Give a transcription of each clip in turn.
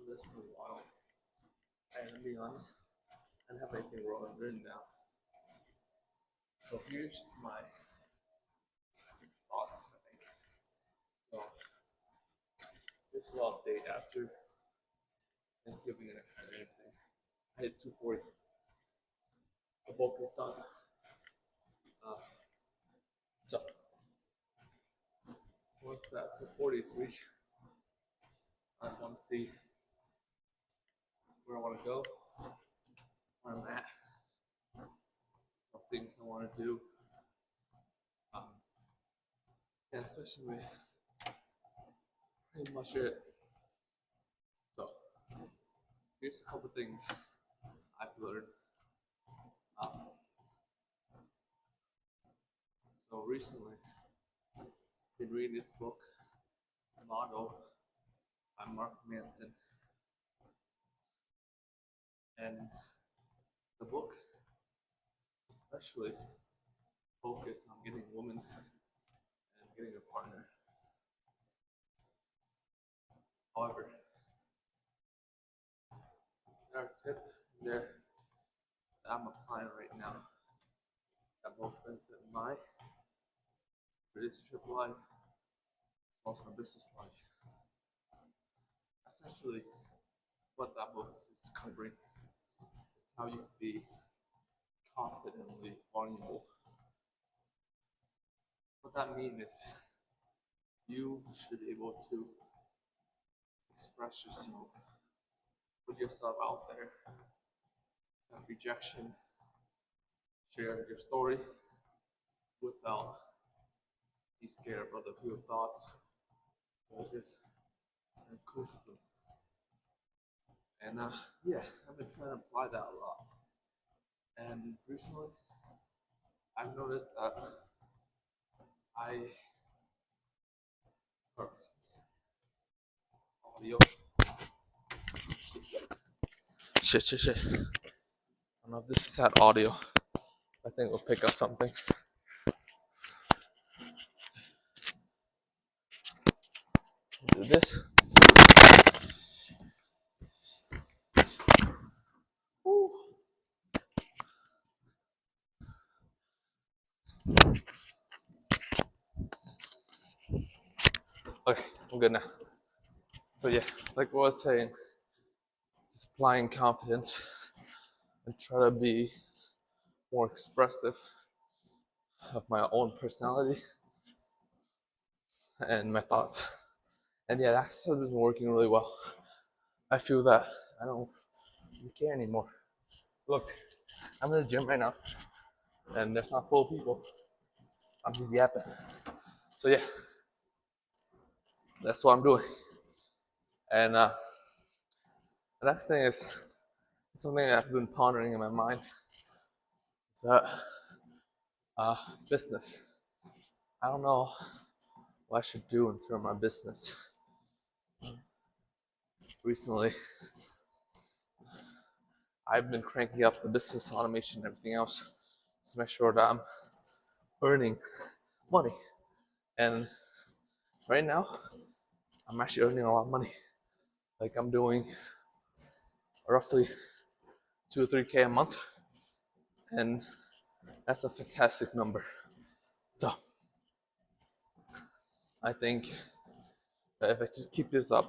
this for a while, and to be honest, I don't have anything wrong written now. So here's my thoughts, I think. So this is all day after Thanksgiving and everything. I hit 240. The book is done. So once that 240 is reached, I want to see where I want to go, where I'm at, some things I want to do. And especially with pretty much it. So here's a couple things I've learned. So recently, I've been reading this book, Motto by Mark Manson, and the book especially focused on getting a woman and getting a partner. However, there are tips there that I'm applying right now that both benefit my relationship life as well as my business life. Essentially, what that book is covering is how you can be confidently vulnerable. What that means is you should be able to express yourself, put yourself out there, have rejection, share your story without be scared of other people's thoughts or just criticism. And yeah, I've been trying to apply that a lot. And recently, I've noticed that I audio. Shit. I don't know if this is that audio. I think we'll pick up something. Do this. Woo. Okay, I'm good now. So yeah, like what I was saying, just applying confidence and try to be more expressive of my own personality and my thoughts. And yeah, that's been working really well. I feel that I don't care anymore. Look, I'm in the gym right now, and there's not full of people. I'm just yapping. So yeah, that's what I'm doing. And another thing is something I've been pondering in my mind. Is that business. I don't know what I should do in terms of my business. Recently, I've been cranking up the business automation and everything else to make sure that I'm earning money. And right now, I'm actually earning a lot of money. Like I'm doing roughly 2 or 3K a month, and that's a fantastic number. So I think that if I just keep this up,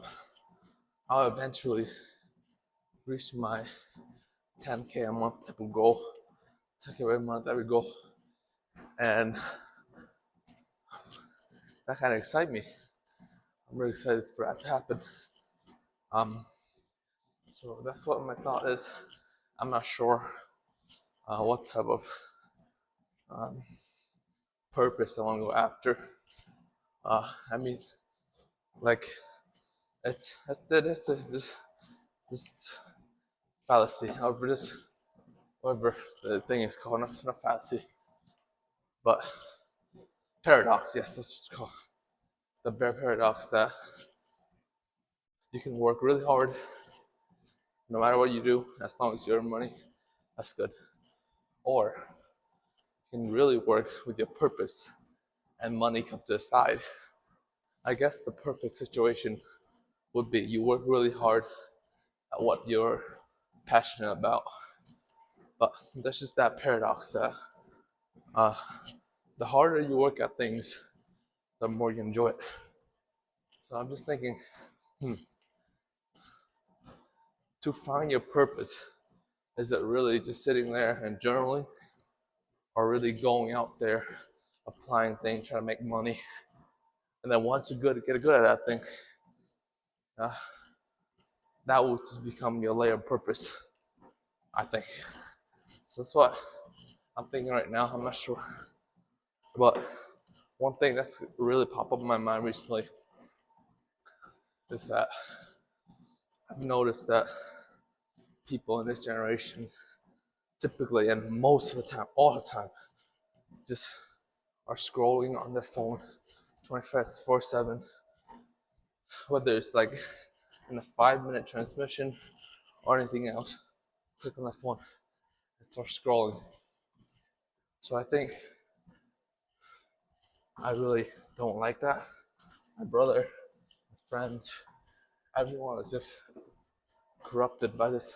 I'll eventually reach my 10K a month type of goal. 10K a month every goal, and that kind of excites me. I'm really excited for that to happen. So that's what my thought is. I'm not sure what type of purpose I want to go after. I mean, like it's this fallacy, whatever the thing is called, not fallacy, but paradox. Yes, that's what it's called. The bare paradox that you can work really hard, no matter what you do, as long as you earn money, that's good. Or you can really work with your purpose, and money comes to the side. I guess the perfect situation would be you work really hard at what you're passionate about. But that's just that paradox that uh, the harder you work at things, the more you enjoy it. So I'm just thinking, to find your purpose, is it really just sitting there and journaling, or really going out there, applying things, trying to make money? And then once you're good, get good at that thing, uh, that will just become your layer of purpose, I think. So that's what I'm thinking right now. I'm not sure. But one thing that's really popped up in my mind recently is that I've noticed that people in this generation typically, and most of the time, all the time, just are scrolling on their phone 24/7, whether it's like in a 5-minute transmission or anything else. Click on the phone and start scrolling. So I think I really don't like that. My brother, my friends, everyone is just corrupted by this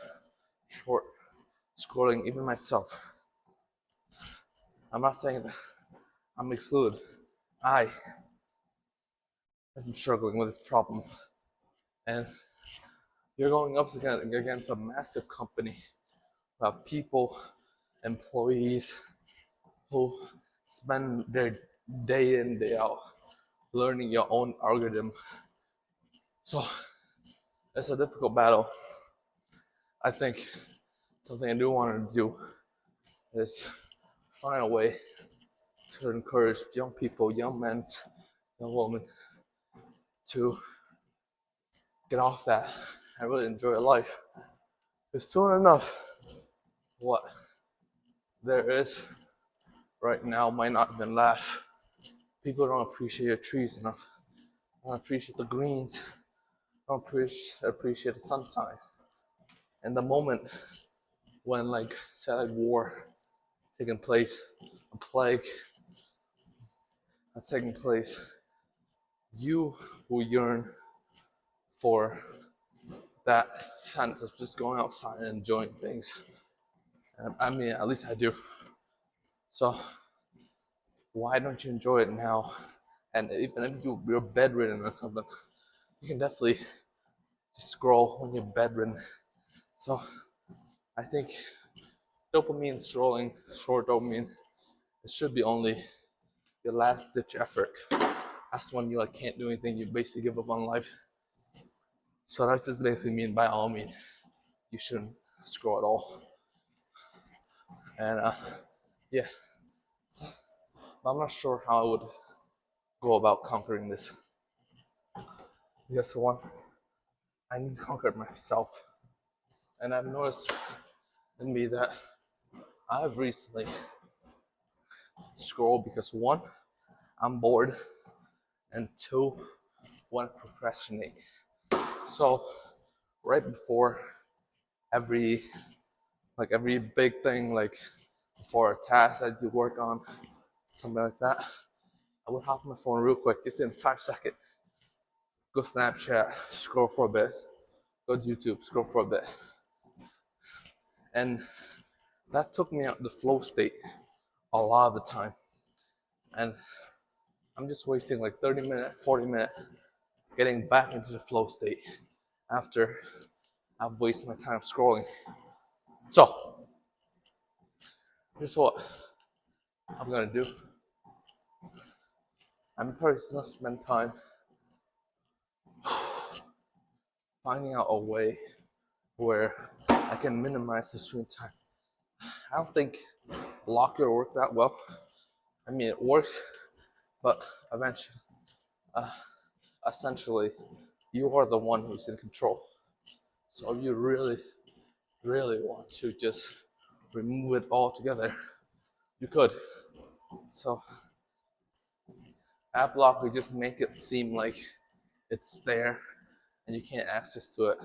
short scrolling, even myself. I'm not saying that I'm excluded. I am struggling with this problem. And you're going up against a massive company of people, employees who spend their day in, day out learning your own algorithm. So it's a difficult battle. I think something I do want to do is find a way to encourage young people, young men, young women to get off that and really enjoy life. Because soon enough, what there is right now might not even last. People don't appreciate your trees enough. Don't appreciate the greens. Don't appreciate the sunshine. And the moment when, like, say, like war taking place, a plague that's taking place, you will yearn for that sense of just going outside and enjoying things. And I mean, at least I do. So why don't you enjoy it now? And even if you're bedridden or something, you can definitely scroll when you're bedridden. So I think dopamine scrolling, short dopamine, it should be only your last ditch effort. That's when you like can't do anything, you basically give up on life. So that just basically mean by all means, you shouldn't scroll at all. And yeah, but I'm not sure how I would go about conquering this. Because for one, I need to conquer it myself. And I've noticed in me that I've recently scrolled because one, I'm bored, and two, want to procrastinate. So right before every every big thing, like before a task that you work on, something like that, I would hop on my phone real quick, just in 5 seconds. Go Snapchat, scroll for a bit. Go to YouTube, scroll for a bit. And that took me out the flow state a lot of the time. And I'm just wasting like 30 minutes, 40 minutes getting back into the flow state after I've wasted my time scrolling. So, here's what I'm gonna do. I'm probably just gonna spend time finding out a way where I can minimize the screen time. I don't think Blocker worked that well. I mean, it works, but eventually, uh, essentially, you are the one who's in control. So if you really, really want to just remove it altogether, you could. So app blocker just make it seem like it's there and you can't access to it,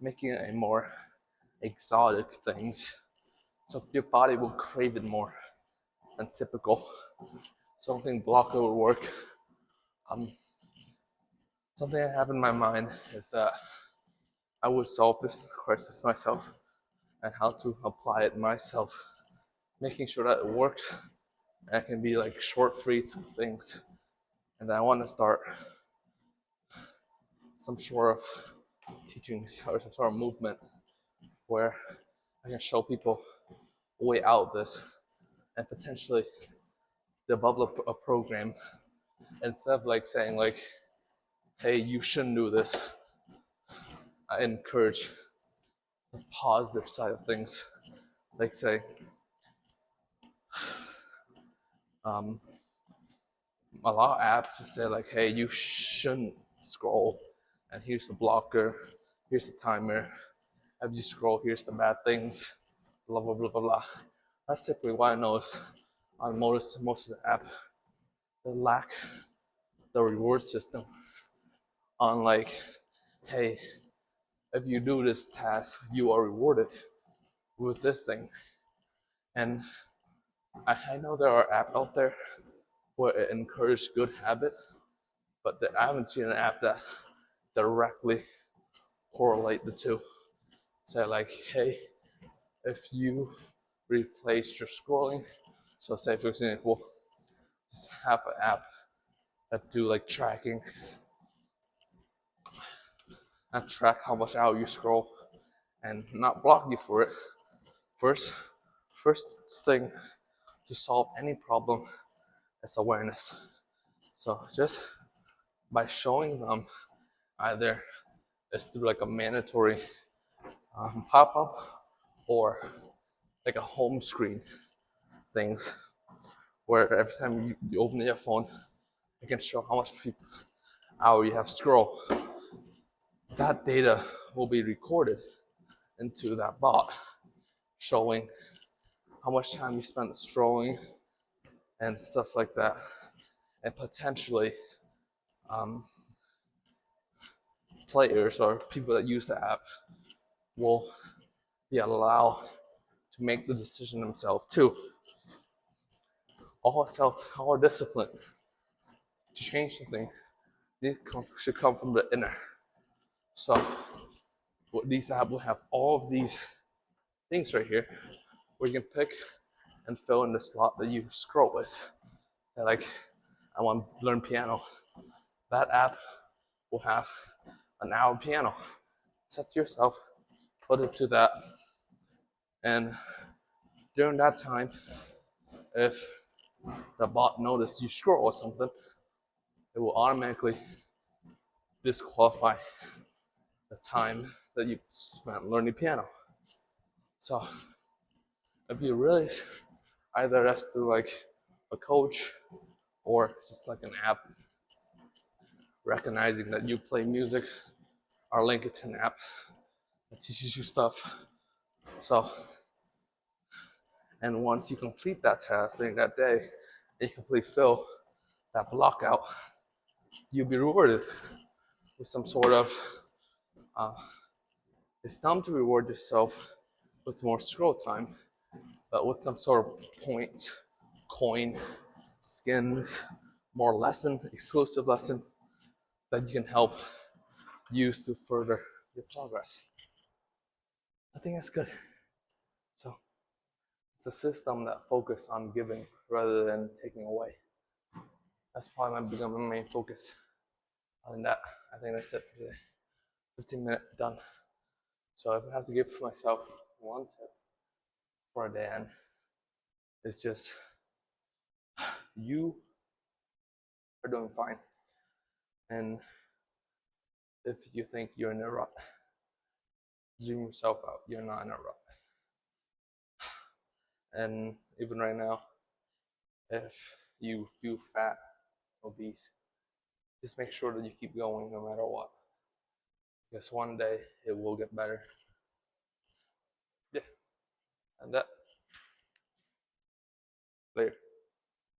making it a more exotic thing. So your body will crave it more than typical. Something blocker would work. Something I have in my mind is that I would solve this crisis myself and how to apply it myself, making sure that it works and it can be like short, free things. And then I want to start some sort of teachings or some sort of movement where I can show people a way out of this and potentially develop a program instead of like saying like, hey, you shouldn't do this. I encourage the positive side of things, like say, um, a lot of apps just say like, hey, you shouldn't scroll, and here's the blocker, here's the timer. If you scroll, here's the bad things, blah blah blah blah blah. That's typically why I notice on most of the app, they lack the reward system. On like, hey, if you do this task, you are rewarded with this thing. And I know there are apps out there where it encourages good habit, but I haven't seen an app that directly correlate the two. Say like, hey, if you replace your scrolling, so say for example, just have an app that do like tracking and track how much hour you scroll and not block you for it. First thing to solve any problem is awareness. So just by showing them either it's through like a mandatory pop-up or like a home screen things where every time you open your phone, it can show how much hour you have scrolled. That data will be recorded into that bot, showing how much time you spent scrolling and stuff like that. And potentially, players or people that use the app will be allowed to make the decision themselves too. All discipline to change something should come from the inner. So these apps will have all of these things right here where you can pick and fill in the slot that you scroll with. So like, I want to learn piano. That app will have an hour piano. Set yourself, put it to that, and during that time, if the bot notices you scroll or something, it will automatically disqualify the time that you spent learning piano. So if you really, either that's through like a coach or just like an app, recognizing that you play music, or link it to an app that teaches you stuff. So, and once you complete that task during that day, and you completely fill that block out, you'll be rewarded with some sort of, it's time to reward yourself with more scroll time, but with some sort of points, coin, skins, more lesson, exclusive lesson that you can help use to further your progress. I think that's good. So it's a system that focuses on giving rather than taking away. That's probably my main focus. Other than that, I think that's it for today. 15 minutes done. So if I have to give myself one tip for a day end, it's just you are doing fine. And if you think you're in a rut, zoom yourself out. You're not in a rut. And even right now, if you feel fat, obese, just make sure that you keep going no matter what. Because one day it will get better. Yeah. And that. Later.